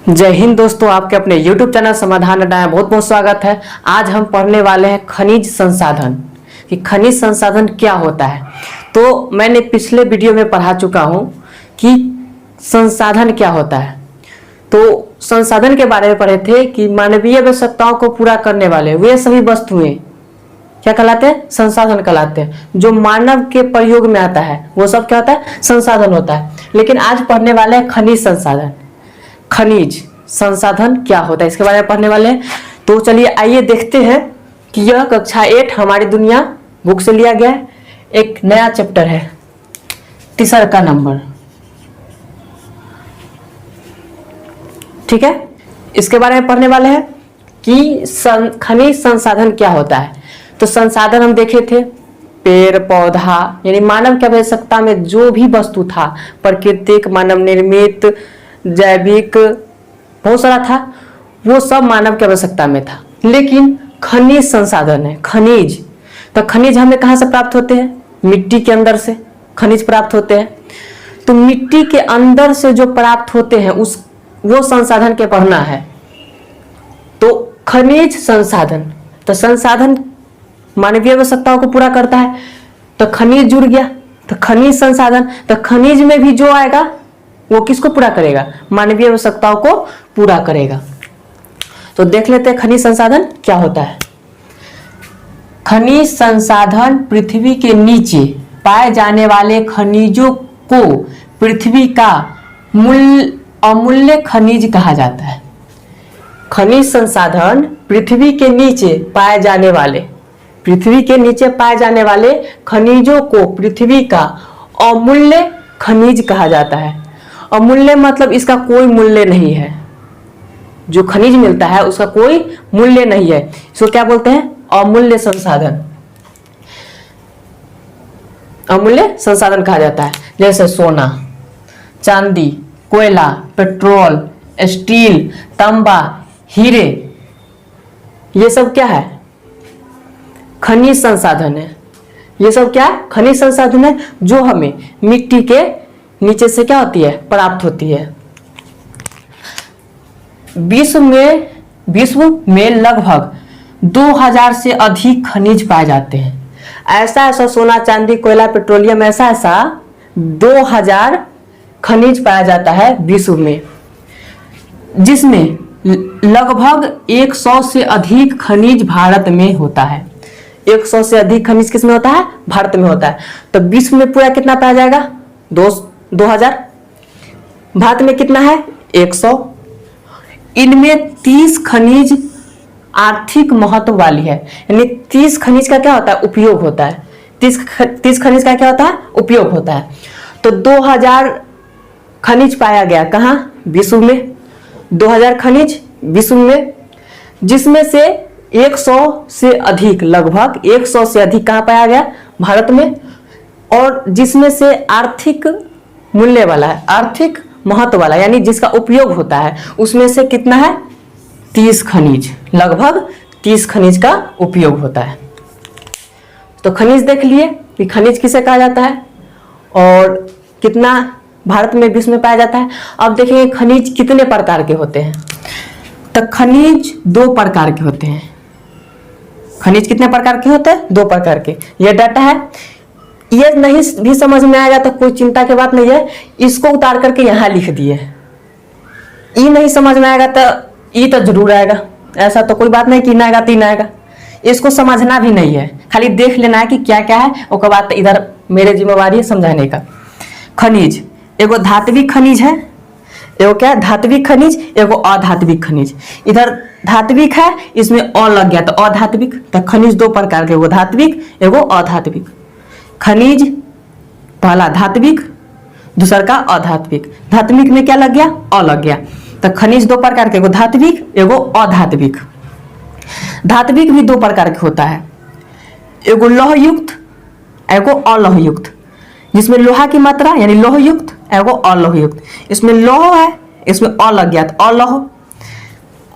जय हिंद दोस्तों, आपके अपने YouTube चैनल समाधान अड्डा में बहुत बहुत स्वागत है। आज हम पढ़ने वाले हैं खनिज संसाधन कि खनिज संसाधन क्या होता है। तो मैंने पिछले वीडियो में पढ़ा चुका हूं कि संसाधन क्या होता है। तो संसाधन के बारे में पढ़े थे कि मानवीय आवश्यकताओं को पूरा करने वाले वे सभी वस्तुएं क्या कहलाते हैं? संसाधन कहलाते हैं। जो मानव के प्रयोग में आता है वो सब क्या होता है? संसाधन होता है। लेकिन आज पढ़ने वाले हैं खनिज संसाधन। खनिज संसाधन क्या होता है इसके बारे में पढ़ने वाले हैं। तो चलिए आइए देखते हैं कि यह कक्षा 8 हमारी दुनिया बुक से लिया गया है। एक नया चैप्टर है, तीसरा का नंबर, ठीक है। इसके बारे में पढ़ने वाले हैं कि खनिज संसाधन क्या होता है। तो संसाधन हम देखे थे, पेड़ पौधा यानी मानव की आवश्यकता में जो भी वस्तु था, प्राकृतिक, मानव निर्मित, जैविक, बहुत सारा था, वो सब मानव की आवश्यकता में था। लेकिन खनिज संसाधन है, खनिज। तो खनिज हमें कहाँ से प्राप्त होते हैं? मिट्टी के अंदर से खनिज प्राप्त होते हैं। तो मिट्टी के अंदर से जो प्राप्त होते हैं वो संसाधन के पढ़ना है। तो खनिज संसाधन, तो संसाधन मानवीय आवश्यकताओं को पूरा करता है। तो खनिज जुड़ गया, तो खनिज संसाधन। तो खनिज में भी जो आएगा वो किसको पूरा करेगा? मानवीय आवश्यकताओं को पूरा करेगा। तो देख लेते हैं खनिज संसाधन क्या होता है। खनिज संसाधन पृथ्वी के नीचे पाए जाने वाले खनिजों को पृथ्वी का अमूल्य खनिज कहा जाता है। खनिज संसाधन पृथ्वी के नीचे पाए जाने वाले, पृथ्वी के नीचे पाए जाने वाले खनिजों को पृथ्वी का अमूल्य खनिज कहा जाता है। अमूल्य मतलब इसका कोई मूल्य नहीं है। जो खनिज मिलता है उसका कोई मूल्य नहीं है, इसको क्या बोलते हैं? अमूल्य संसाधन। अमूल्य संसाधन कहा जाता है। जैसे सोना, चांदी, कोयला, पेट्रोल, स्टील, तांबा, हीरे, ये सब क्या है? खनिज संसाधन है। ये सब क्या है? खनिज संसाधन है जो हमें मिट्टी के नीचे से क्या होती है? प्राप्त होती है। विश्व में लगभग 2000 से अधिक खनिज पाए जाते हैं। ऐसा सोना, चांदी, कोयला, पेट्रोलियम, ऐसा 2000 खनिज पाया जाता है विश्व में, जिसमें लगभग 100 से अधिक खनिज भारत में होता है। 100 से अधिक खनिज किस में होता है? भारत में होता है। तो विश्व में पूरा कितना पाया जाएगा? 2000। भारत में कितना है? 100। इनमें 30 खनिज आर्थिक महत्व वाली है, यानी 30 खनिज का क्या होता है? उपयोग होता है। 30 खनिज का क्या होता है? उपयोग होता है। तो 2000 खनिज पाया गया कहाँ? विश्व में। 2000 खनिज विश्व में, जिसमें से 100 से अधिक, लगभग 100 से अधिक कहाँ पाया गया? भारत में। और जिसमें से आर्थिक मूल्य वाला है, आर्थिक महत्व वाला, यानी जिसका उपयोग होता है, उसमें से कितना है? 30 खनिज, लगभग 30 खनिज का उपयोग होता है। तो खनिज देख लिए कि खनिज किसे कहा जाता है और कितना भारत में, विश्व में पाया जाता है। अब देखेंगे खनिज कितने प्रकार के होते हैं। तो खनिज 2 प्रकार के होते हैं। खनिज कितने प्रकार के होते हैं? 2 प्रकार के। यह डाटा है, ये नहीं भी समझ में आएगा तो कोई चिंता की बात नहीं है, इसको उतार करके यहाँ लिख दिए। ई नहीं समझ में आएगा तो ई तो जरूर आएगा, ऐसा तो कोई बात नहीं कि ना आएगा तीन आएगा। इसको समझना भी नहीं है, खाली देख लेना है कि क्या क्या है, उसके बाद इधर मेरे जिम्मेवारी है समझाने का। खनिज, एगो धात्विक खनिज है, एगो क्या? धात्विक खनिज, एगो अधात्विक खनिज। इधर धात्विक है, इसमें अ लग गया तो अधात्विक। तो खनिज 2 प्रकार के, एगो धात्विक, एगो अधात्विक। खनिज पहला धात्विक, दूसरा का अधात्विक। धात्विक में क्या लग गया? अ लग गया। तो खनिज 2 प्रकार के, एगो धात्विक, एगो अधात्विक। धात्विक भी 2 प्रकार के होता है, एगो लौहयुक्त, एगो अलोहयुक्त। जिसमें लोहा की मात्रा यानी लौहयुक्त, एगो अलोहयुक्त। इसमें लौह है, इसमें अ लग गया तो अलोह।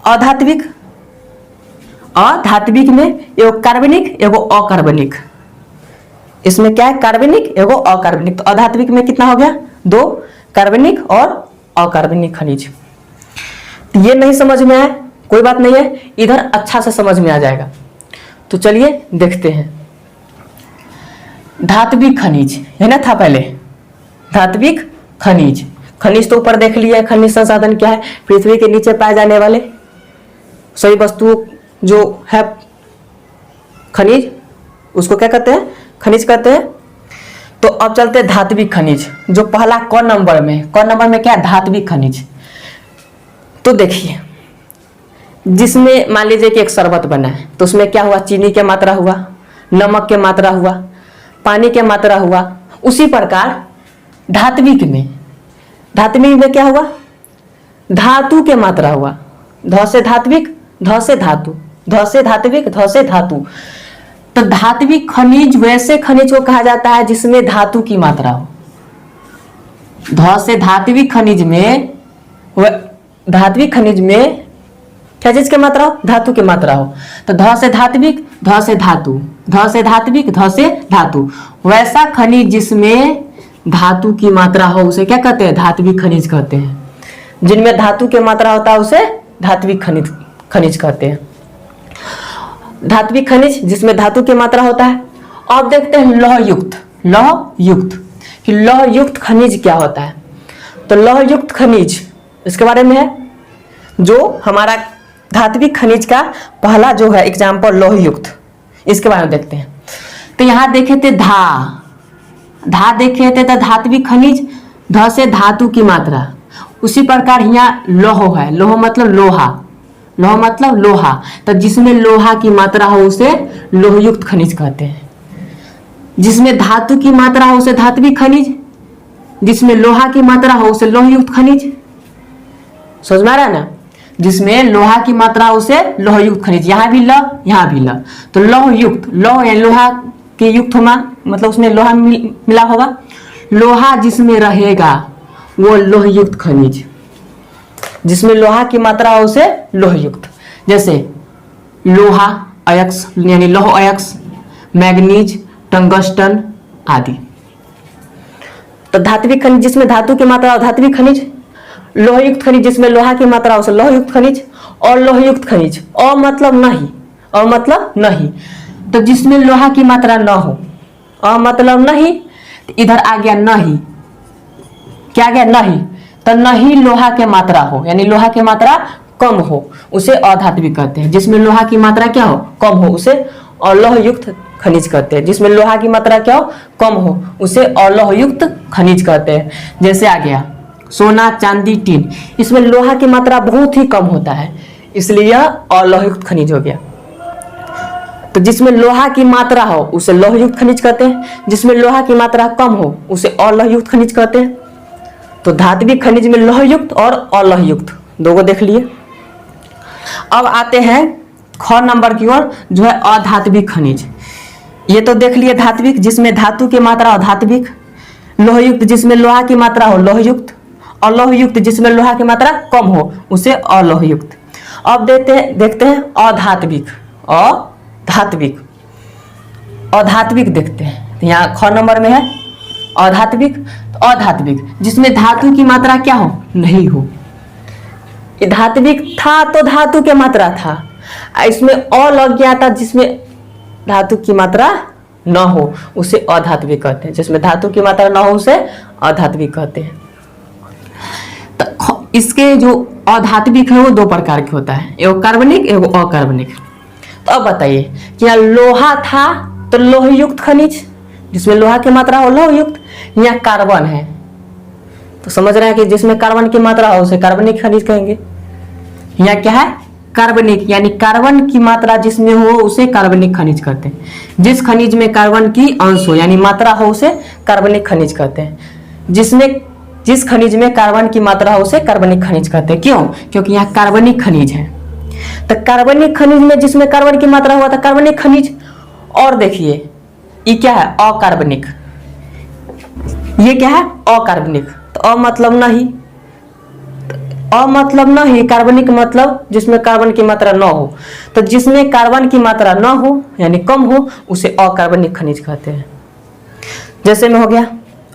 अधात्विक, अधात्विक में एगो कार्बनिक, एगो अकार्बनिक। इसमें क्या है? कार्बनिक, एगो अकार्बनिक। तो अधात्विक में कितना हो गया? 2 कार्बनिक और अकार्बनिक खनिज। तो ये नहीं समझ में आया कोई बात नहीं है, इधर अच्छा से समझ में आ जाएगा। तो चलिए देखते हैं। धात्विक खनिज है ना, था पहले धात्विक खनिज। खनिज तो ऊपर देख लिया है, खनिज संसाधन क्या है, पृथ्वी के नीचे पाए जाने वाले सही वस्तुओं जो है खनिज, उसको क्या कहते हैं, खनिज कहते हैं। तो अब चलते हैं धात्विक खनिज, जो पहला क नंबर में क्या है, धात्विक खनिज। तो देखिए, जिसमें मान लीजिए कि एक शरबत बना है, तो उसमें क्या हुआ, चीनी की मात्रा हुआ, नमक की मात्रा हुआ, पानी की मात्रा हुआ। उसी प्रकार धात्विक में क्या हुआ, धातु की मात्रा हुआ। ध से धात्विक, ध से धातु, ध से धात्विक, ध से धातु। तो धात्विक खनिज वैसे खनिज को कहा जाता है जिसमें धातु की मात्रा हो। ध से धात्विक खनिज में, धात्विक खनिज में क्या चीज की मात्रा हो, धातु की मात्रा हो। तो ध से धात्विक, ध से धातु, ध से धात्विक, ध से धातु। वैसा खनिज जिसमें धातु की मात्रा हो उसे क्या कहते हैं, धात्विक खनिज कहते हैं। जिनमें धातु की मात्रा होता है उसे धात्विक खनिज कहते हैं। धात्विक खनिज जिसमें धातु की मात्रा होता है। अब देखते हैं लौहयुक्त कि लौहयुक्त खनिज क्या होता है। तो लौहयुक्त खनिज इसके बारे में है, जो हमारा धात्विक खनिज का पहला जो है एग्जाम्पल लौहयुक्त, इसके बारे में देखते हैं। तो यहाँ देखे थे धा देखे थे तो धात्विक खनिज, ध से धातु की मात्रा। उसी प्रकार यहाँ लौह है, लौह मतलब लोहा, तो जिसमें लोहा की मात्रा हो उसे लौहयुक्त खनिज कहते हैं। जिसमें धातु की मात्रा हो उसे धात्विक खनिज, जिसमें लोहा की मात्रा हो उसे लौहयुक्त खनिज। समझ में आ रहा है ना, जिसमें लोहा की मात्रा हो उसे लौहयुक्त खनिज। यहाँ भी यहाँ भी तो लौहयुक्त, लौह या लोहा के युक्त होगा, मतलब उसमें लोहा मिला होगा। लोहा जिसमें रहेगा वो लौहयुक्त खनिज, जिसमें लोहा की मात्रा हो उसे लौहयुक्त। जैसे लोहा अयस्क यानी लौह अयस्क, मैग्नीज, टंगस्टन आदि। तो धात्विक खनिज जिसमें धातु की मात्रा हो धात्विक खनिज, लौहयुक्त खनिज जिसमें लोहा की मात्रा हो उसे लौहयुक्त खनिज, और लौहयुक्त खनिज मतलब नहीं, तो जिसमें लोहा की मात्रा न हो, मतलब नहीं, तो इधर आ गया नहीं, क्या गया नहीं, तो नहीं लोहा की मात्रा हो यानी लोहा की मात्रा कम हो उसे अधात्विक कहते हैं। जिसमें लोहा की मात्रा क्या हो, कम हो, उसे अलौहयुक्त खनिज कहते हैं। जिसमें लोहा की मात्रा क्या हो, कम हो, उसे अलौहयुक्त खनिज कहते हैं। जैसे आ गया सोना, चांदी, टीन, इसमें लोहा की मात्रा बहुत ही कम होता है, इसलिए यह अलौहयुक्त खनिज हो गया। तो जिसमें लोहा की मात्रा हो उसे लौहयुक्त खनिज कहते हैं, जिसमें लोहा की मात्रा कम हो उसे अलौहयुक्त खनिज कहते हैं। तो धात्विक खनिज में लौहयुक्त और अलौहयुक्त दो को देख लिए। अब आते हैं ख नंबर की ओर, जो है अधात्विक खनिज। ये तो देख लिए धात्विक जिसमें धातु की मात्रा हो धात्विक, लौहयुक्त जिसमें लोहा की मात्रा हो लौहयुक्त, अलौहयुक्त जिसमें लोहा की मात्रा कम हो उसे अलौहयुक्त। अब देखते हैं अधात्विक देखते हैं। तो यहाँ ख नंबर में है अधात्विक। तो अधात्विक जिसमें धातु की मात्रा क्या हो, नहीं हो। ये धात्विक था तो धातु की मात्रा था, इसमें अ लग गया था, जिसमें धातु की मात्रा न हो उसे अधात्विक कहते हैं। जिसमें धातु की मात्रा न हो उसे अधात्विक कहते हैं। तो इसके जो अधात्विक है वो दो प्रकार के होता है, एगो कार्बनिक एगो अकार्बनिक। तो अब बताइए कि यहाँ लोहा था तो लोहयुक्त खनिज, जिसमें लोहा की मात्रा हो लौहयुक्त। यहाँ कार्बन है तो समझ रहे हैं कि जिसमें कार्बन की मात्रा हो उसे कार्बनिक खनिज कहेंगे। यहाँ क्या है, कार्बनिक, यानी कार्बन की मात्रा जिसमें हो उसे कार्बनिक खनिज कहते हैं। जिस खनिज में कार्बन की अंश हो यानी मात्रा हो उसे कार्बनिक खनिज कहते हैं। जिस खनिज में कार्बन की मात्रा हो उसे कार्बनिक खनिज कहते हैं। क्यों, क्योंकि यहाँ कार्बनिक खनिज है। तो कार्बनिक खनिज में जिसमें कार्बन की मात्रा हुआ था कार्बनिक खनिज। और देखिए ये क्या है, अकार्बनिक। ये क्या है, अकार्बनिक। तो अमतलब नहीं, कार्बनिक मतलब जिसमें कार्बन की मात्रा न हो। तो जिसमें कार्बन की मात्रा न हो यानी कम हो उसे अकार्बनिक खनिज कहते हैं। जैसे में हो गया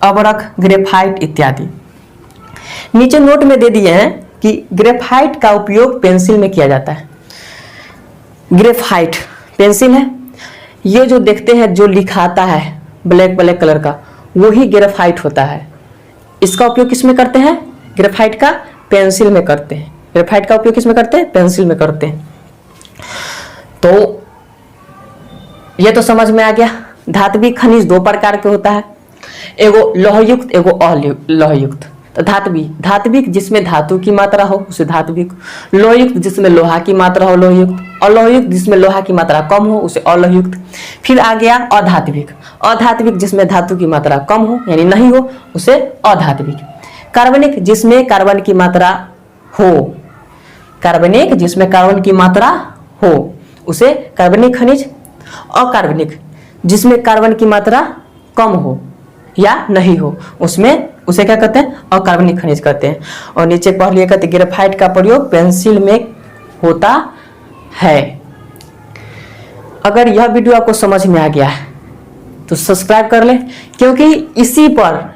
अबरख, ग्रेफाइट इत्यादि। नीचे नोट में दे दिए हैं कि ग्रेफाइट का उपयोग पेंसिल में किया जाता है। ग्रेफाइट पेंसिल है, ये जो देखते हैं जो लिखाता है ब्लैक ब्लैक कलर का, वही ग्रेफाइट होता है। इसका उपयोग किस में करते हैं? ग्रेफाइट का पेंसिल में करते हैं। ग्रेफाइट का उपयोग किस में करते हैं? पेंसिल में करते हैं। तो ये तो समझ में आ गया। धात्विक खनिज दो प्रकार के होता है, एगो लौहयुक्त, एगो अलोहयुक्त। तो धात्विक जिसमें धातु की मात्रा हो उसे धात्विक, लौहयुक्त जिसमें लोहा की मात्रा हो लोहयुक्त, अलोहयुक्त जिसमें लोहा की मात्रा कम हो उसे अलोहयुक्त। फिर आ गया अधात्विक जिसमें धातु की मात्रा कम हो यानी नहीं हो उसे अधात्विक। कार्बनिक जिसमें कार्बन की मात्रा हो, कार्बनिक जिसमें कार्बन की मात्रा हो उसे कार्बनिक खनिज। अकार्बनिक जिसमें कार्बन की मात्रा कम हो या नहीं हो उसमें उसे क्या कहते हैं? अकार्बनिक खनिज कहते हैं। और नीचे पढ़ लिया कहते ग्रेफाइट का प्रयोग पेंसिल में होता है। अगर यह वीडियो आपको समझ में आ गया है तो सब्सक्राइब कर ले, क्योंकि इसी पर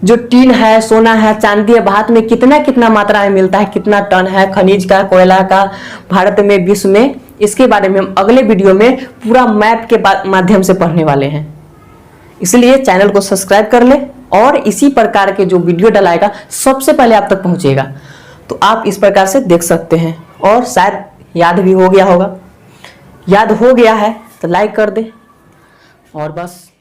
जो टीन है, सोना है, चांदी है, भारत में कितना कितना मात्रा में मिलता है, कितना टन है खनिज का, कोयला का भारत में, विश्व में, इसके बारे में हम अगले वीडियो में पूरा मैप के माध्यम से पढ़ने वाले हैं। इसलिए चैनल को सब्सक्राइब कर ले और इसी प्रकार के जो वीडियो डलाएगा सबसे पहले आप तक पहुंचेगा। तो आप इस प्रकार से देख सकते हैं। और शायद याद भी हो गया होगा, याद हो गया है तो लाइक कर दे और बस।